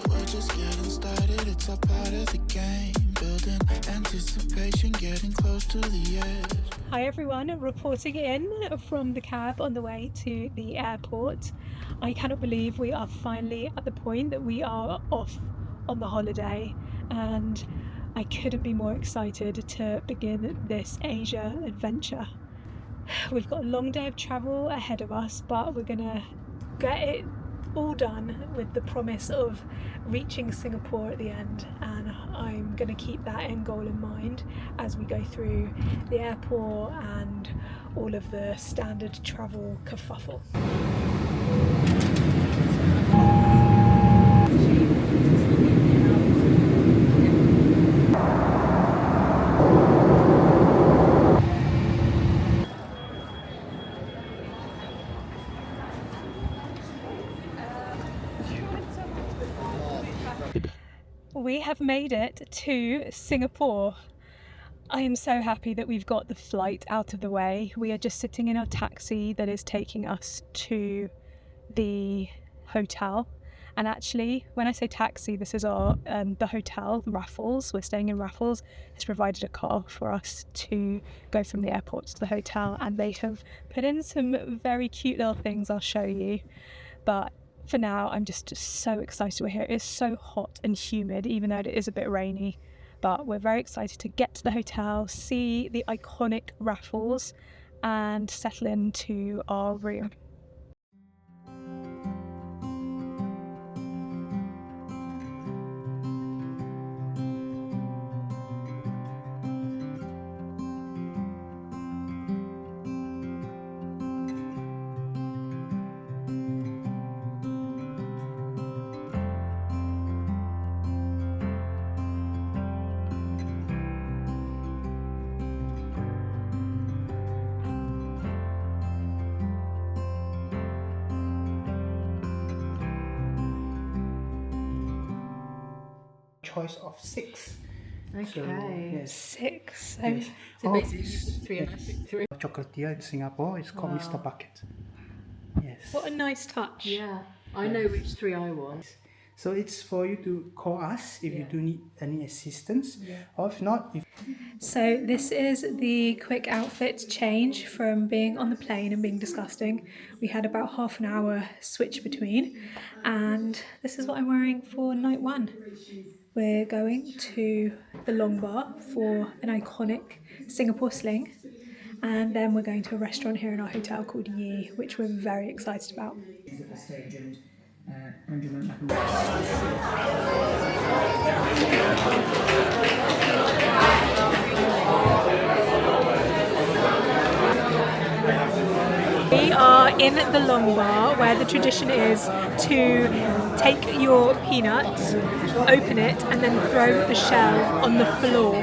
We're just getting started, it's a part of the game. Building anticipation, getting close to the edge. Hi everyone, reporting in from the cab on the way to the airport. I cannot believe we are finally at the point that we are off on the holiday, and I couldn't be more excited to begin this Asia adventure. We've got a long day of travel ahead of us, but we're gonna get it all done with the promise of reaching Singapore at the end, and I'm going to keep that end goal in mind as we go through the airport and all of the standard travel kerfuffle. We have made it to Singapore. I am so happy that we've got the flight out of the way. We are just sitting in our taxi that is taking us to the hotel. And actually, when I say taxi, this is our the hotel, Raffles. We're staying in Raffles. Has provided a car for us to go from the airport to the hotel, and they have put in some very cute little things I'll show you. But for now, I'm just so excited we're here. It is so hot and humid, even though it is a bit rainy. But we're very excited to get to the hotel, see the iconic Raffles, and settle into our room. Choice of 6. Okay. So, yes. 6. Yes. So basically, you put 3 and I picked 3. Chocolatier in Singapore is called Mr. Bucket. Yes. What a nice touch. Yeah, I know which 3 I want. So it's for you to call us if you do need any assistance, or if not, So this is the quick outfit change from being on the plane and being disgusting. We had about half an hour switch between, and this is what I'm wearing for night 1. We're going to the Long Bar for an iconic Singapore Sling, and then we're going to a restaurant here in our hotel called Yi, which we're very excited about. We are in the Long Bar, where the tradition is to take your peanuts, open it, and then throw the shell on the floor.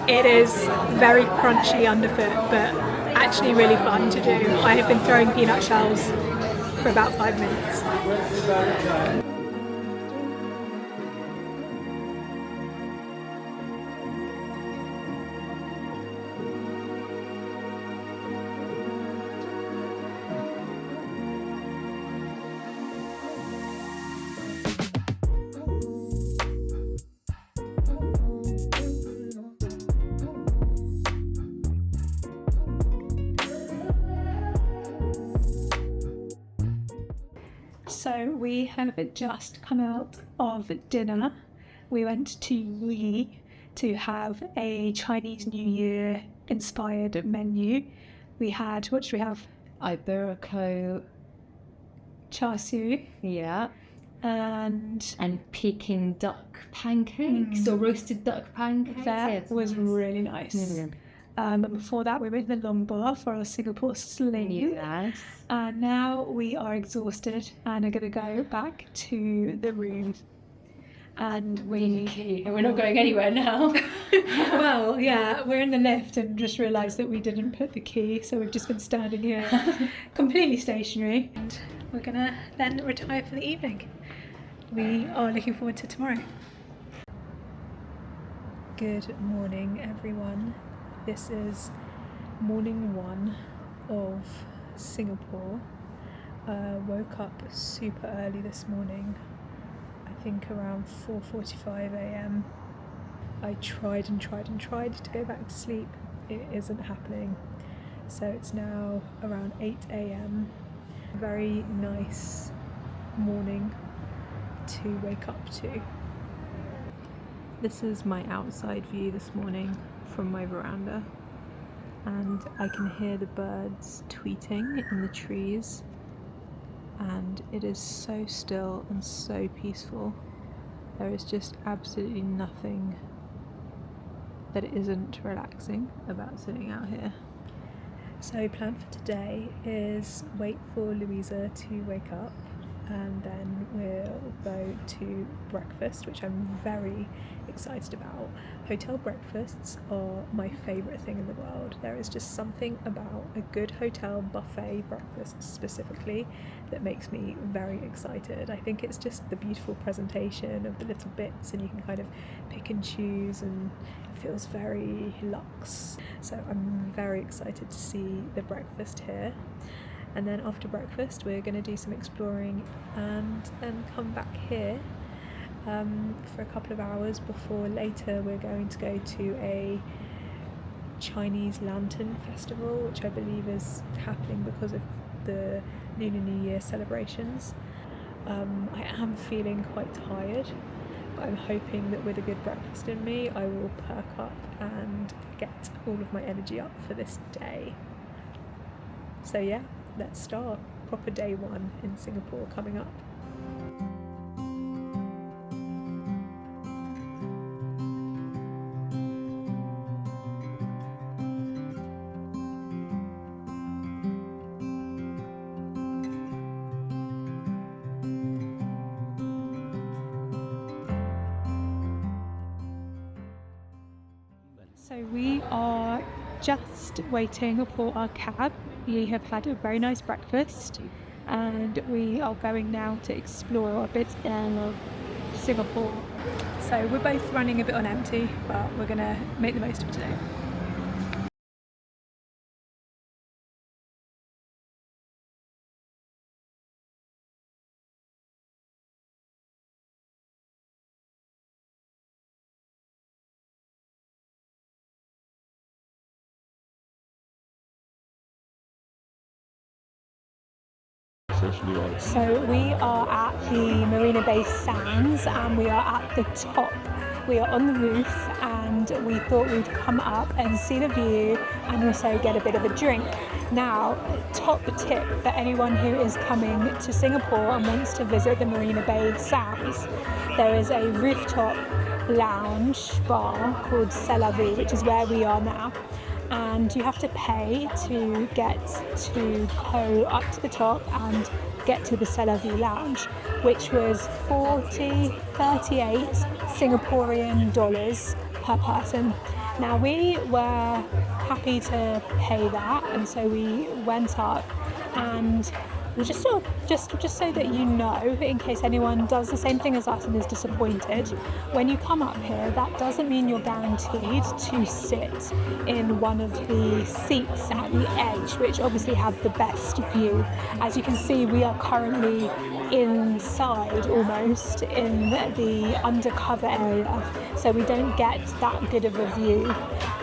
It is very crunchy underfoot, but actually really fun to do. I have been throwing peanut shells for about 5 minutes. So we have just come out of dinner. We went to Yi to have a Chinese New Year inspired menu. We had, what did we have? Iberico, Char siu. yeah, And Peking duck pancakes or roasted duck pancakes. that was really nice. And before that, we went to the Long Bar for our Singapore Sling. Yes. And now we are exhausted and are going to go back to the room. And We're not going anywhere now. well, yeah, we're in the lift and just realised that we didn't put the key, so we've just been standing here completely stationary. And we're going to then retire for the evening. We are looking forward to tomorrow. Good morning, everyone. This is morning 1 of Singapore. Woke up super early this morning think around 4:45 a.m. I tried to go back to sleep. It isn't happening. So it's now around 8 a.m. Very nice morning to wake up to. This is my outside view this morning from my veranda, and I can hear the birds tweeting in the trees, and it is so still and so peaceful. There is just absolutely nothing that isn't relaxing about sitting out here. So plan for today is wait for Louisa to wake up, and then we'll go to breakfast, which I'm very excited about. Hotel breakfasts are my favourite thing in the world. There is just something about a good hotel buffet breakfast specifically that makes me very excited. I think it's just the beautiful presentation of the little bits, and you can kind of pick and choose, and it feels very luxe. So I'm very excited to see the breakfast here. And then after breakfast we're going to do some exploring and then come back here for a couple of hours before later we're going to go to a Chinese lantern festival, which I believe is happening because of the Lunar New Year celebrations. I am feeling quite tired, but I'm hoping that with a good breakfast in me I will perk up and get all of my energy up for this day. So yeah, let's start. Proper day one in Singapore coming up. So we are just waiting for our cab. We have had a very nice breakfast and we are going now to explore a bit of Singapore. So we're both running a bit on empty, but we're going to make the most of today. So we are at the Marina Bay Sands and we are at the top. We are on the roof and we thought we'd come up and see the view and also get a bit of a drink. Now, top tip for anyone who is coming to Singapore and wants to visit the Marina Bay Sands, there is a rooftop lounge bar called C'est La Vie, which is where we are now. And you have to pay to get to go up to the top and get to the C'est La Vie lounge, which was 38 Singaporean dollars per person. Now we were happy to pay that, and so we went up, and just so that you know, in case anyone does the same thing as us and is disappointed, when you come up here, that doesn't mean you're guaranteed to sit in one of the seats at the edge, which obviously have the best view. As you can see, we are currently inside almost in the undercover area, so we don't get that good of a view.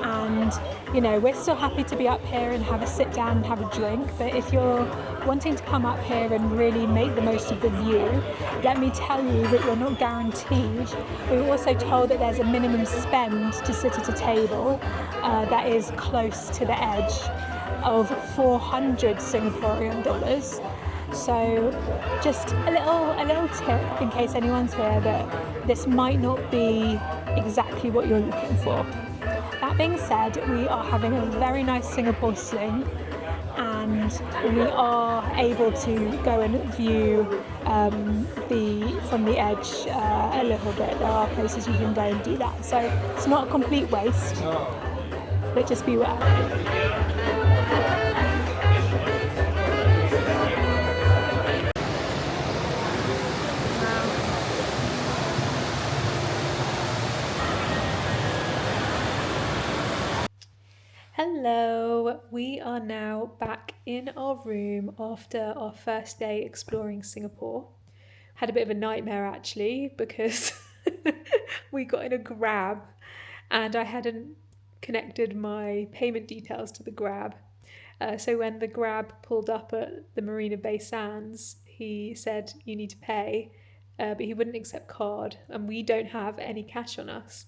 And you know, we're still happy to be up here and have a sit down and have a drink, but if you're wanting to come up here and really make the most of the view, let me tell you that you're not guaranteed. We were also told that there's a minimum spend to sit at a table that is close to the edge of 400 Singaporean dollars. So just a little tip in case anyone's here that this might not be exactly what you're looking for. That being said, we are having a very nice Singapore Sling, and we are able to go and view from the edge a little bit. There are places you can go and do that, so it's not a complete waste, but just beware. Hello, we are now back in our room after our first day exploring Singapore. had a bit of a nightmare actually, because we got in a Grab and I hadn't connected my payment details to the Grab. So when the Grab pulled up at the Marina Bay Sands, he said, you need to pay, but he wouldn't accept card, and we don't have any cash on us.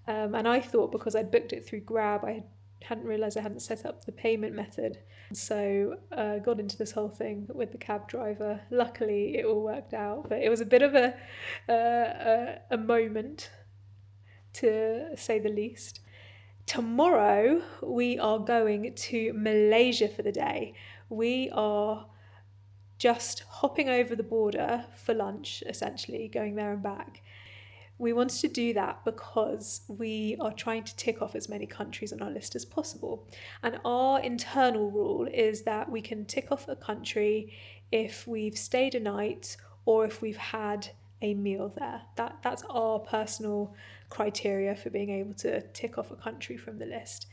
And I thought because I'd booked it through Grab, I hadn't realised I hadn't set up the payment method. So got into this whole thing with the cab driver. Luckily, it all worked out, but it was a bit of a moment, to say the least. Tomorrow, we are going to Malaysia for the day. We are just hopping over the border for lunch, essentially, going there and back. We wanted to do that because we are trying to tick off as many countries on our list as possible. And our internal rule is that we can tick off a country if we've stayed a night or if we've had a meal there. That's our personal criteria for being able to tick off a country from the list.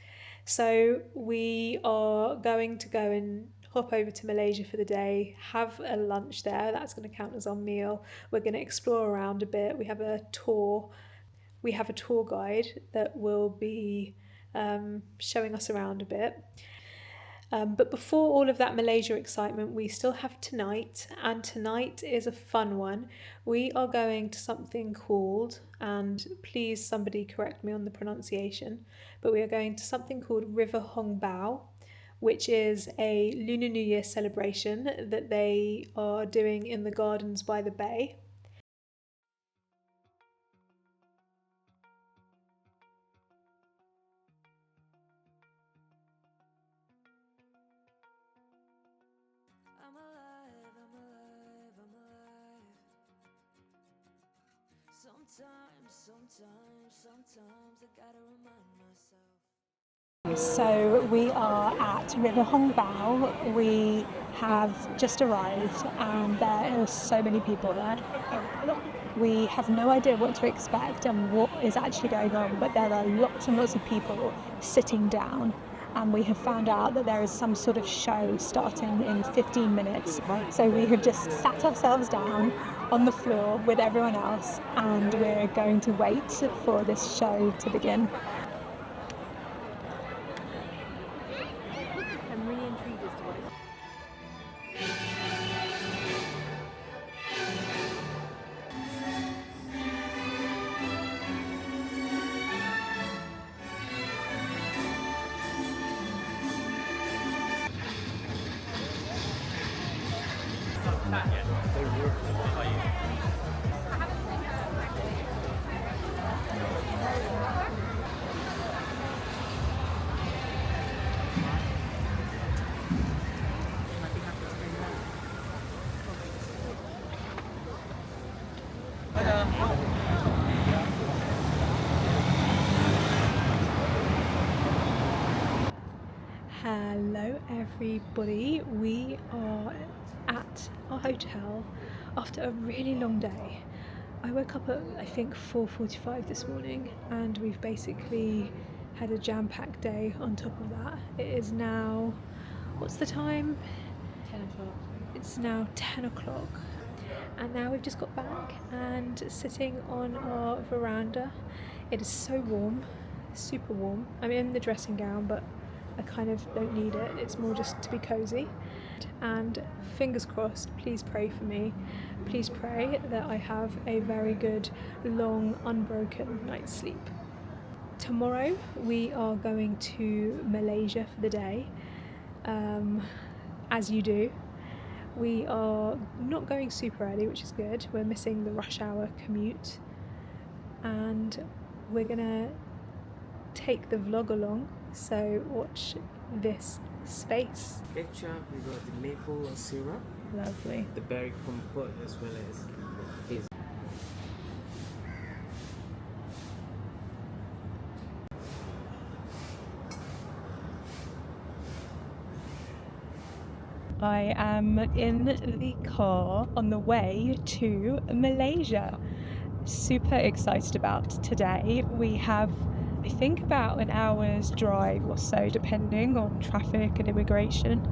So we are going to go and hop over to Malaysia for the day, have a lunch there. That's going to count as our meal. We're going to explore around a bit. We have a tour. We have a tour guide that will be showing us around a bit. But before all of that Malaysia excitement, we still have tonight, and tonight is a fun one. We are going to something called, and please somebody correct me on the pronunciation, but we are going to something called River Hong Bao, which is a Lunar New Year celebration that they are doing in the gardens by the bay. I'm alive, I'm alive, I'm alive. Sometimes I gotta remind myself. So we are at River Hong Bao. We have just arrived and there are so many people there. We have no idea what to expect and what is actually going on, but there are lots and lots of people sitting down, and we have found out that there is some sort of show starting in 15 minutes. So we have just sat ourselves down on the floor with everyone else and we're going to wait for this show to begin. I'm really intrigued as to what it's. Hello everybody, we are at our hotel after a really long day. I woke up at I think 4:45 this morning and we've basically had a jam-packed day on top of that. It is now, what's the time? 10 o'clock. It's now 10 o'clock and now we've just got back and sitting on our veranda. It is so warm, super warm. I'm in the dressing gown but I kind of don't need it, it's more just to be cozy. And fingers crossed, please pray for me. Please pray that I have a very good, long, unbroken night's sleep. Tomorrow we are going to Malaysia for the day, as you do. We are not going super early, which is good. We're missing the rush hour commute. And we're gonna take the vlog along, so watch this space. Ketchup, we got the maple syrup, Lovely. the berry compote, as well as hazel. I am in the car on the way to Malaysia. Super excited about today. We have, I think, about an hour's drive or so, depending on traffic and immigration,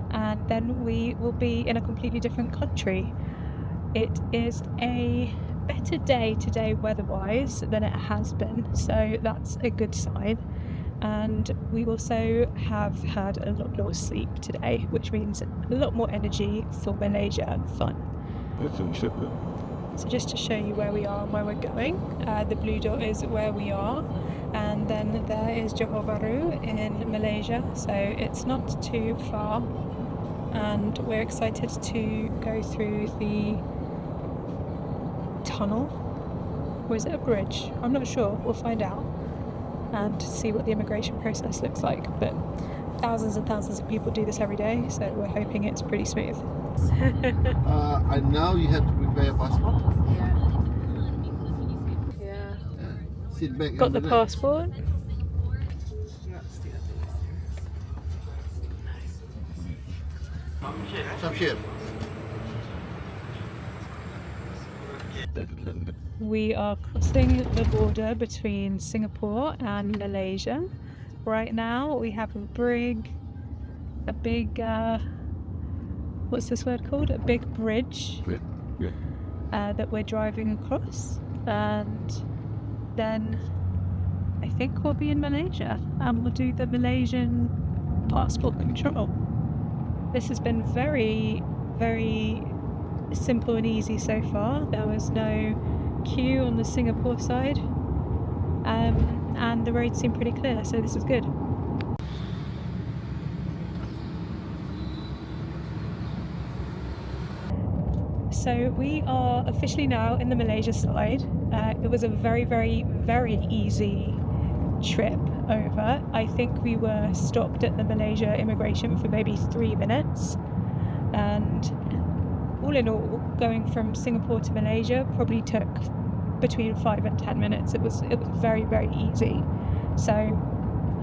and then we will be in a completely different country. It is a better day today weather-wise than it has been, so that's a good sign. And we also have had a lot more sleep today, which means a lot more energy for Malaysia and fun. So just to show you where we are and where we're going, the blue dot is where we are, and then there is Johor Bahru in Malaysia, so it's not too far, and we're excited to go through the tunnel, or is it a bridge? I'm not sure, we'll find out, and see what the immigration process looks like. But thousands and thousands of people do this every day, so we're hoping it's pretty smooth. And now you have to prepare your passport. Yeah. Sit back. Got the passport. Samshir. We are crossing the border between Singapore and Malaysia. Right now we have a big, what's this word called? A big bridge that we're driving across, and then I think we'll be in Malaysia and we'll do the Malaysian passport control. This has been very, very simple and easy so far. There was no queue on the Singapore side, and the road seemed pretty clear, so this is good. So we are officially now in the Malaysia side. It was a very, very, very easy trip over. I think we were stopped at the Malaysia immigration for maybe 3 minutes, and all in all, going from Singapore to Malaysia probably took between 5 and 10 minutes. It was very, very easy. So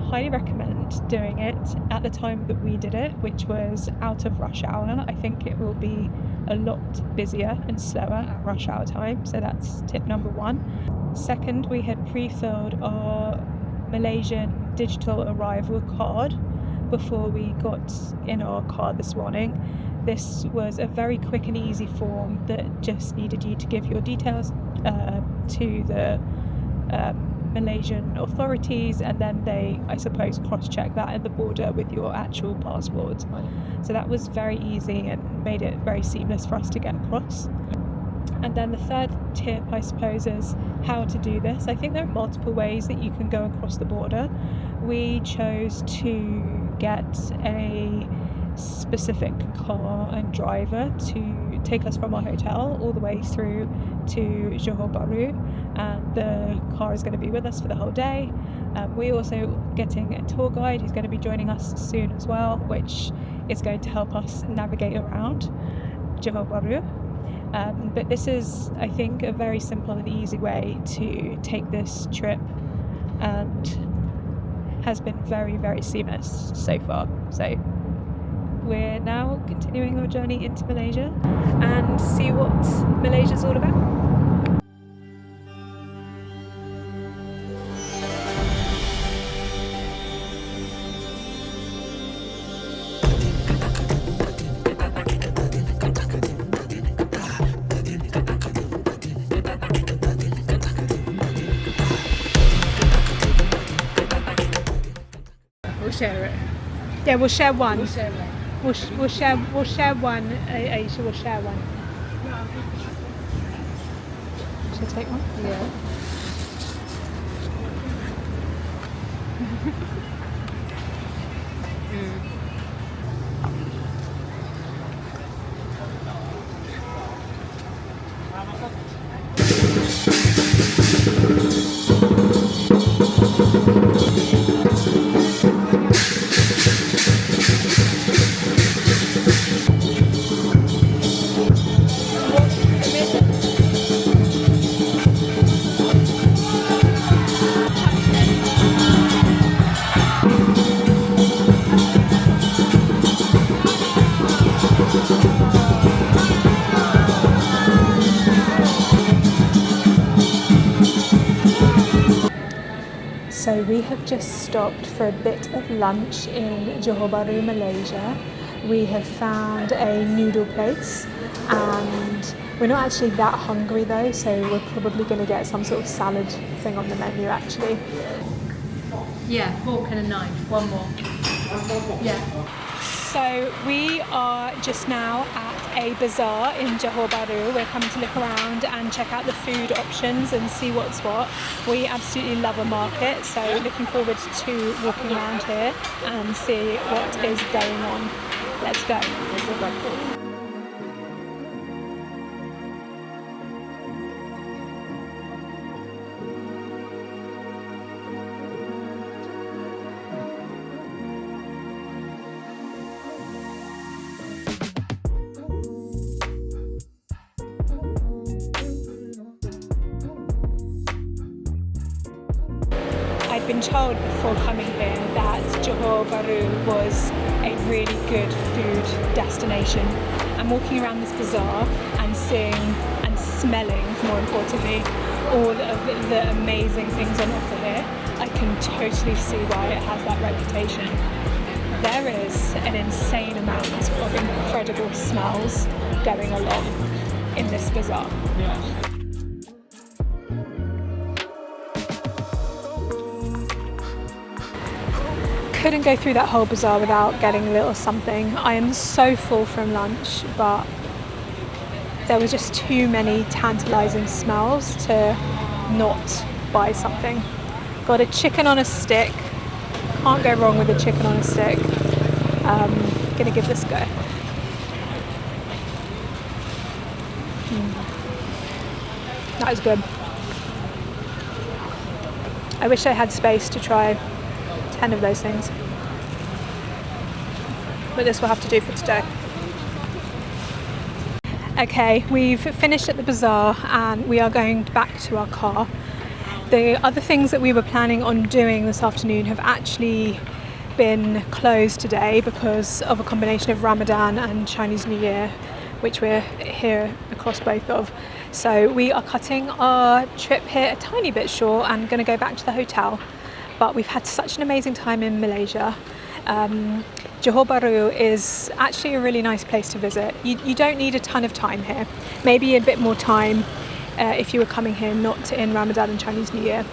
highly recommend doing it at the time that we did it, which was out of rush hour. I think it will be a lot busier and slower at rush hour time, so that's tip number 1. Second, we had pre-filled our Malaysian digital arrival card before we got in our car this morning. This was a very quick and easy form that just needed you to give your details to the Malaysian authorities, and then they, I suppose, cross-check that at the border with your actual passport. So that was very easy and made it very seamless for us to get across. And then the third tip, I suppose, is how to do this. I think there are multiple ways that you can go across the border. We chose to get a specific car and driver to take us from our hotel all the way through to Johor Bahru, and the car is going to be with us for the whole day. We're also getting a tour guide who's going to be joining us soon as well, which is going to help us navigate around Johor Bahru. But this is, I think, a very simple and easy way to take this trip, and has been very, very seamless so far. So we're now continuing our journey into Malaysia and see what Malaysia's all about. We'll share it. Yeah, we'll share one. We'll share it. We'll share one. Aisha will share one. Should I take one? Yeah. So we have just stopped for a bit of lunch in Johor Bahru, Malaysia. We have found a noodle place, and We're not actually that hungry though, so we're probably going to get some sort of salad thing on the menu actually. Yeah, fork and a knife. One more. Yeah. So we are just now at a bazaar in Johor Bahru. We're coming to look around and check out the food options and see what's what. We absolutely love a market, so looking forward to walking around here and see what is going on. Let's go. I'd been told before coming here that Johor Bahru was a really good food destination. And walking around this bazaar and seeing and smelling, more importantly, all of the amazing things on offer here, I can totally see why it has that reputation. There is an insane amount of incredible smells going along in this bazaar. Couldn't go through that whole bazaar without getting a little something. I am so full from lunch, but there was just too many tantalising smells to not buy something. Got a chicken on a stick. Can't go wrong with a chicken on a stick. Gonna give this a go. That was good. I wish I had space to try 10 of those things, but this will have to do for today. Okay, we've finished at the bazaar and we are going back to our car. The other things that we were planning on doing this afternoon have actually been closed today because of a combination of Ramadan and Chinese New Year, which we're here across both of. So we are cutting our trip here a tiny bit short and going to go back to the hotel. But we've had such an amazing time in Malaysia. Johor Bahru is actually a really nice place to visit. You don't need a ton of time here. Maybe a bit more time if you were coming here not in Ramadan and Chinese New Year.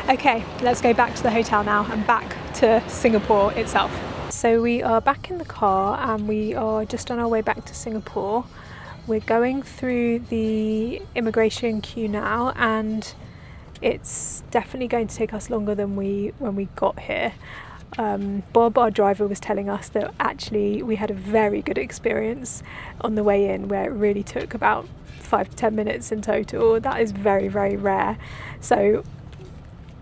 Okay, let's go back to the hotel now and back to Singapore itself. So we are back in the car and we are just on our way back to Singapore. We're going through the immigration queue now and it's definitely going to take us longer than when we got here. Bob, our driver, was telling us that actually we had a very good experience on the way in, where it really took about 5 to 10 minutes in total. That is very, very rare. So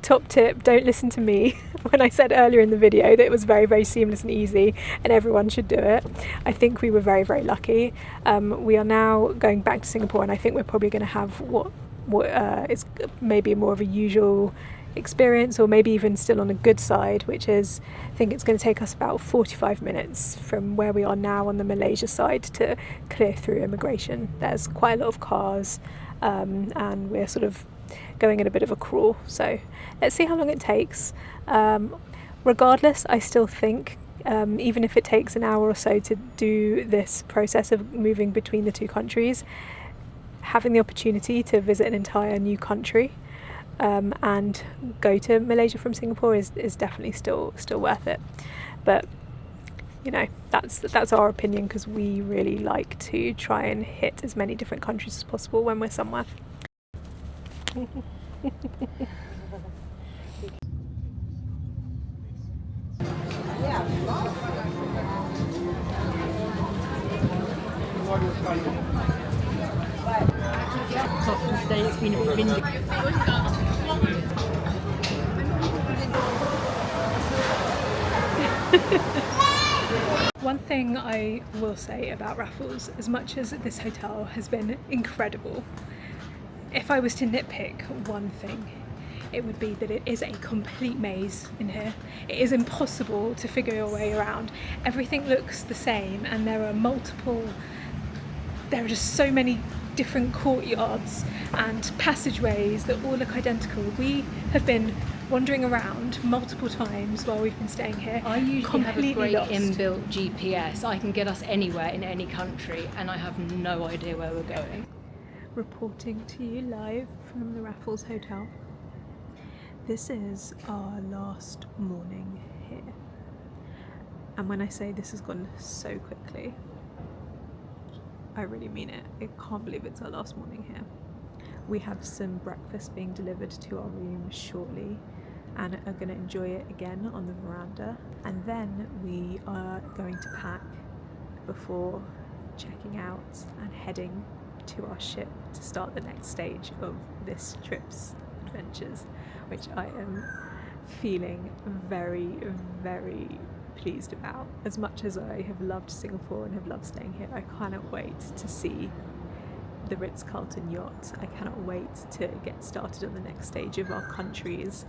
top tip, don't listen to me when I said earlier in the video that it was very, very seamless and easy and everyone should do it. I think we were very, very lucky. We are now going back to Singapore and I think we're probably going to have what is maybe more of a usual experience, or maybe even still on a good side, which is I think it's going to take us about 45 minutes from where we are now on the Malaysia side to clear through immigration. There's quite a lot of cars and we're sort of going in a bit of a crawl, so let's see how long it takes. Regardless, I still think even if it takes an hour or so to do this process of moving between the two countries, having the opportunity to visit an entire new country and go to Malaysia from Singapore is definitely still worth it. But you know, that's our opinion, because we really like to try and hit as many different countries as possible when we're somewhere. Today it's been a bit windy. One thing I will say about Raffles, as much as this hotel has been incredible, if I was to nitpick one thing, it would be that it is a complete maze in here. It is impossible to figure your way around. Everything looks the same and there are just so many different courtyards and passageways that all look identical. We have been wandering around multiple times while we've been staying here. I usually have a completely great lost. inbuilt GPS. I can get us anywhere in any country, and I have no idea where we're going. Reporting to you live from the Raffles Hotel. This is our last morning here. And when I say this has gone so quickly, I really mean it. I can't believe it's our last morning here. We have some breakfast being delivered to our room shortly and are going to enjoy it again on the veranda. And then we are going to pack before checking out and heading to our ship to start the next stage of this trip's adventures, which I am feeling very, very pleased about. As much as I have loved Singapore and have loved staying here, I cannot wait to see the Ritz-Carlton yacht. I cannot wait to get started on the next stage of our countries.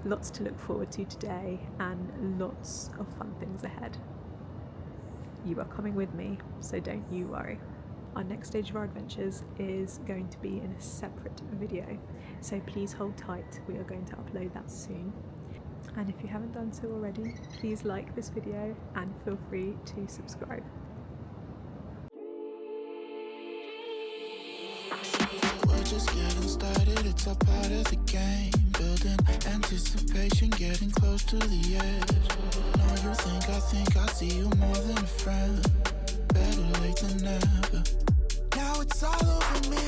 Lots to look forward to today and lots of fun things ahead. You are coming with me, so don't you worry. Our next stage of our adventures is going to be in a separate video, so please hold tight. We are going to upload that soon. And if you haven't done so already, please like this video and feel free to subscribe. We're just getting started, it's a part of the game. Building anticipation, getting close to the edge. No, you think I see you more than a friend. Better late than never. Now it's all over me.